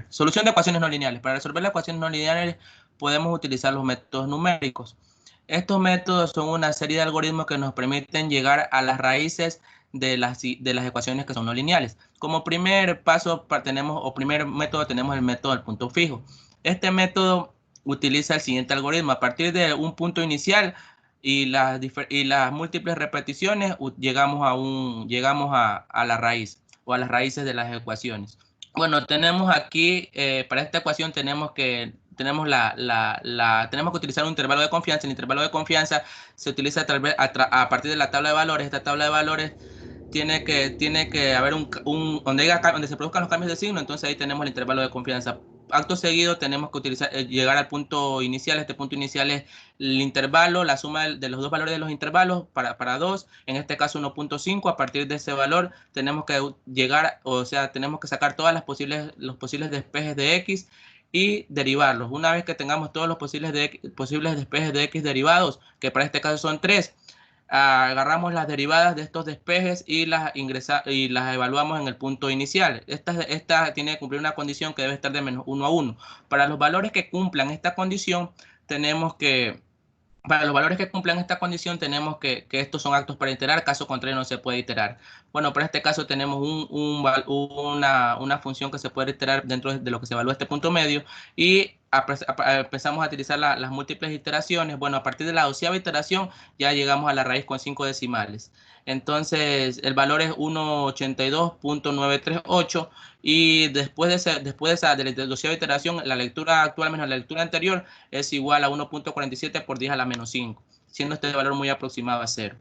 Solución de ecuaciones no lineales. Para resolver las ecuaciones no lineales podemos utilizar los métodos numéricos. Estos métodos son una serie de algoritmos que nos permiten llegar a las raíces de las ecuaciones que son no lineales. Como primer paso primer método tenemos el método del punto fijo. Este método utiliza el siguiente algoritmo. A partir de un punto inicial y las múltiples repeticiones llegamos a la raíz o a las raíces de las ecuaciones. Bueno, tenemos aquí, para esta ecuación tenemos que utilizar un intervalo de confianza. El intervalo de confianza se utiliza a partir de la tabla de valores. Esta tabla de valores tiene que haber donde se produzcan los cambios de signo, entonces ahí tenemos el intervalo de confianza. Acto seguido tenemos que llegar al punto inicial. Este punto inicial es el intervalo, la suma de los dos valores de los intervalos para 2, en este caso 1.5. A partir de ese valor tenemos que tenemos que sacar todas los posibles despejes de x y derivarlos. Una vez que tengamos todos los posibles despejes de x derivados, que para este caso son 3, agarramos las derivadas de estos despejes y las evaluamos en el punto inicial. Esta tiene que cumplir una condición que debe estar de menos 1 a 1. Para los valores que cumplan esta condición, tenemos que estos son actos para iterar, caso contrario no se puede iterar. Bueno, para este caso tenemos una función que se puede iterar dentro de lo que se evalúa este punto medio y empezamos a utilizar las múltiples iteraciones. Bueno, a partir de la 12ª iteración ya llegamos a la raíz con 5 decimales. Entonces el valor es 182.938 y después de la 12ª iteración, la lectura actual menos la lectura anterior es igual a 1.47 por 10 a la menos 5, siendo este valor muy aproximado a 0.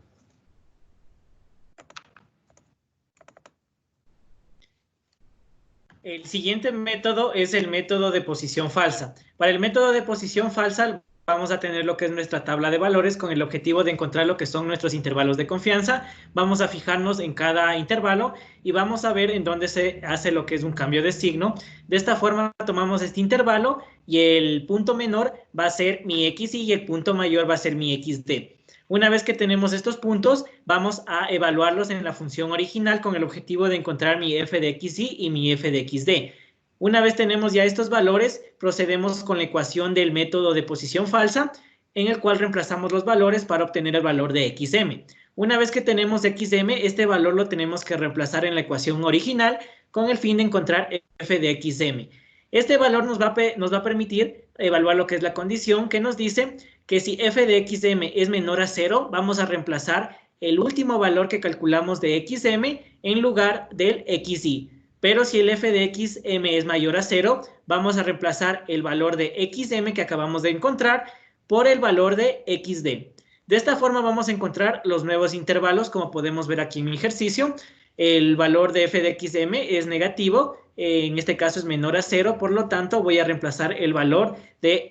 El siguiente método es el método de posición falsa. Para el método de posición falsa vamos a tener lo que es nuestra tabla de valores con el objetivo de encontrar lo que son nuestros intervalos de confianza. Vamos a fijarnos en cada intervalo y vamos a ver en dónde se hace lo que es un cambio de signo. De esta forma tomamos este intervalo y el punto menor va a ser mi xy y el punto mayor va a ser mi xd. Una vez que tenemos estos puntos, vamos a evaluarlos en la función original con el objetivo de encontrar mi f de xy y mi f de xd. Una vez tenemos ya estos valores, procedemos con la ecuación del método de posición falsa, en el cual reemplazamos los valores para obtener el valor de xm. Una vez que tenemos xm, este valor lo tenemos que reemplazar en la ecuación original con el fin de encontrar f de xm. Este valor nos va a permitir evaluar lo que es la condición que nos dice que si f de xm es menor a 0, vamos a reemplazar el último valor que calculamos de xm en lugar del xy. Pero si el f de xm es mayor a 0, vamos a reemplazar el valor de xm que acabamos de encontrar por el valor de xd. De esta forma vamos a encontrar los nuevos intervalos, como podemos ver aquí en mi ejercicio. El valor de f de xm es negativo, en este caso es menor a 0, por lo tanto voy a reemplazar el valor de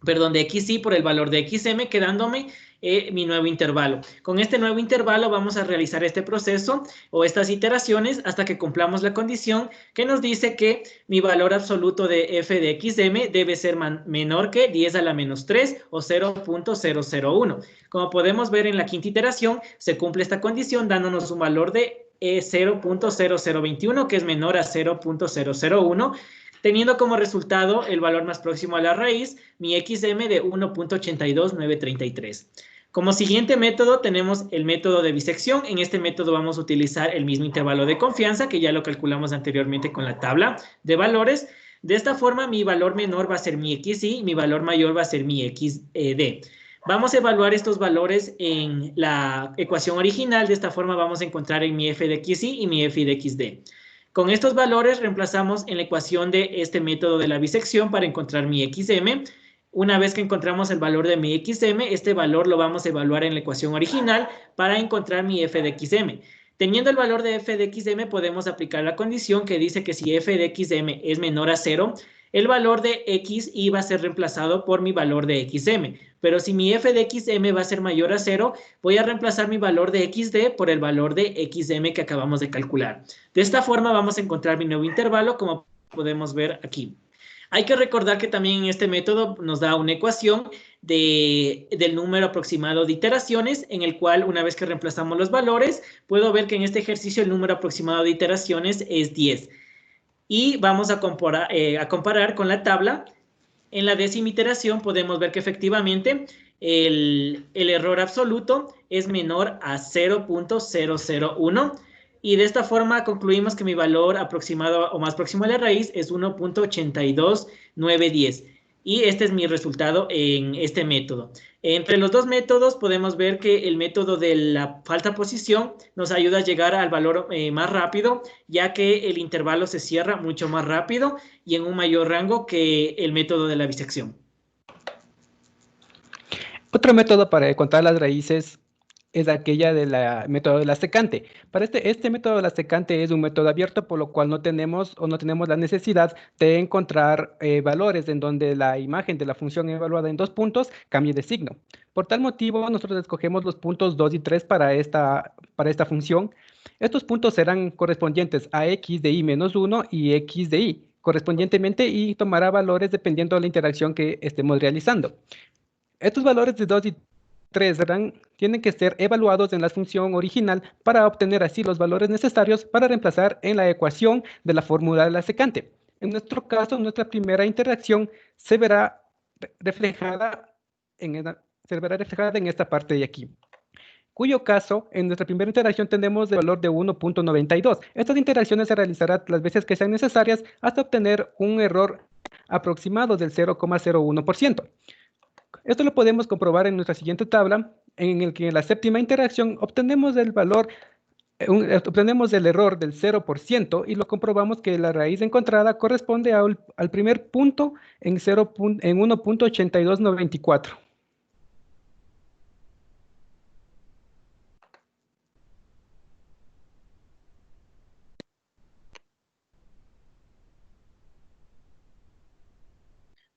de xy por el valor de xm, quedándome mi nuevo intervalo. Con este nuevo intervalo vamos a realizar este proceso o estas iteraciones hasta que cumplamos la condición que nos dice que mi valor absoluto de f de xm debe ser menor que 10 a la menos 3 o 0.001. Como podemos ver en la quinta iteración, se cumple esta condición dándonos un valor de 0.0021 que es menor a 0.001, teniendo como resultado el valor más próximo a la raíz, mi xm de 1.82933. Como siguiente método tenemos el método de bisección. En este método vamos a utilizar el mismo intervalo de confianza que ya lo calculamos anteriormente con la tabla de valores. De esta forma mi valor menor va a ser mi xy y mi valor mayor va a ser mi xd. Vamos a evaluar estos valores en la ecuación original. De esta forma vamos a encontrar en mi f de xy y mi f de xd. Con estos valores reemplazamos en la ecuación de este método de la bisección para encontrar mi xm. Una vez que encontramos el valor de mi xm, este valor lo vamos a evaluar en la ecuación original para encontrar mi f de xm. Teniendo el valor de f de xm, podemos aplicar la condición que dice que si f de xm es menor a 0, el valor de xy va a ser reemplazado por mi valor de xm. Pero si mi f de xm va a ser mayor a 0, voy a reemplazar mi valor de xd por el valor de xm que acabamos de calcular. De esta forma vamos a encontrar mi nuevo intervalo, como podemos ver aquí. Hay que recordar que también en este método nos da una ecuación del número aproximado de iteraciones, en el cual una vez que reemplazamos los valores, puedo ver que en este ejercicio el número aproximado de iteraciones es 10. y vamos a comparar con la tabla. En la 10ª iteración podemos ver que efectivamente el error absoluto es menor a 0.001 y de esta forma concluimos que mi valor aproximado o más próximo a la raíz es 1.82910 y este es mi resultado en este método. Entre los dos métodos podemos ver que el método de la falta posición nos ayuda a llegar al valor más rápido, ya que el intervalo se cierra mucho más rápido y en un mayor rango que el método de la bisección. Otro método para encontrar las raíces es aquella del método de la secante. Para este método de la secante es un método abierto, por lo cual no tenemos la necesidad de encontrar valores en donde la imagen de la función evaluada en 2 puntos cambie de signo. Por tal motivo, nosotros escogemos los puntos 2 y 3 para esta función. Estos puntos serán correspondientes a x de y menos 1 y x de y, correspondientemente, y tomará valores dependiendo de la interacción que estemos realizando. Estos valores de 2 y 3 tienen que ser evaluados en la función original para obtener así los valores necesarios para reemplazar en la ecuación de la fórmula de la secante. En nuestro caso, nuestra primera interacción se verá reflejada en esta parte de aquí, cuyo caso, en nuestra primera interacción tenemos el valor de 1.92. Estas interacciones se realizarán las veces que sean necesarias hasta obtener un error aproximado del 0,01%. Esto lo podemos comprobar en nuestra siguiente tabla, en el que en la 7ª interacción obtenemos el error del 0% y lo comprobamos que la raíz encontrada corresponde al primer punto en 1.8294.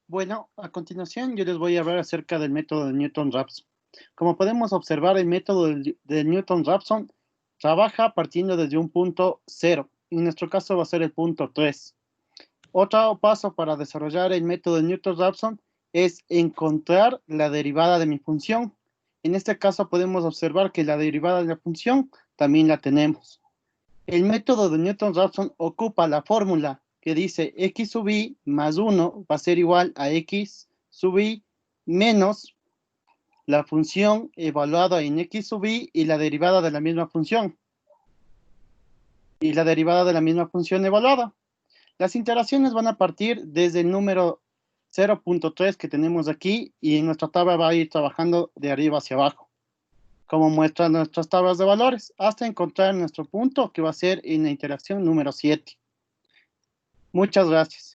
Bueno, a continuación yo les voy a hablar acerca del método de Newton-Raphson. Como podemos observar, el método de Newton-Raphson trabaja partiendo desde un punto 0. En nuestro caso va a ser el punto 3. Otro paso para desarrollar el método de Newton-Raphson es encontrar la derivada de mi función. En este caso podemos observar que la derivada de la función también la tenemos. El método de Newton-Raphson ocupa la fórmula que dice x sub i más 1 va a ser igual a x sub i menos la función evaluada en x sub i y la derivada de la misma función. Y la derivada de la misma función evaluada. Las iteraciones van a partir desde el número 0.3 que tenemos aquí y en nuestra tabla va a ir trabajando de arriba hacia abajo, como muestran nuestras tablas de valores, hasta encontrar nuestro punto que va a ser en la interacción número 7. Muchas gracias.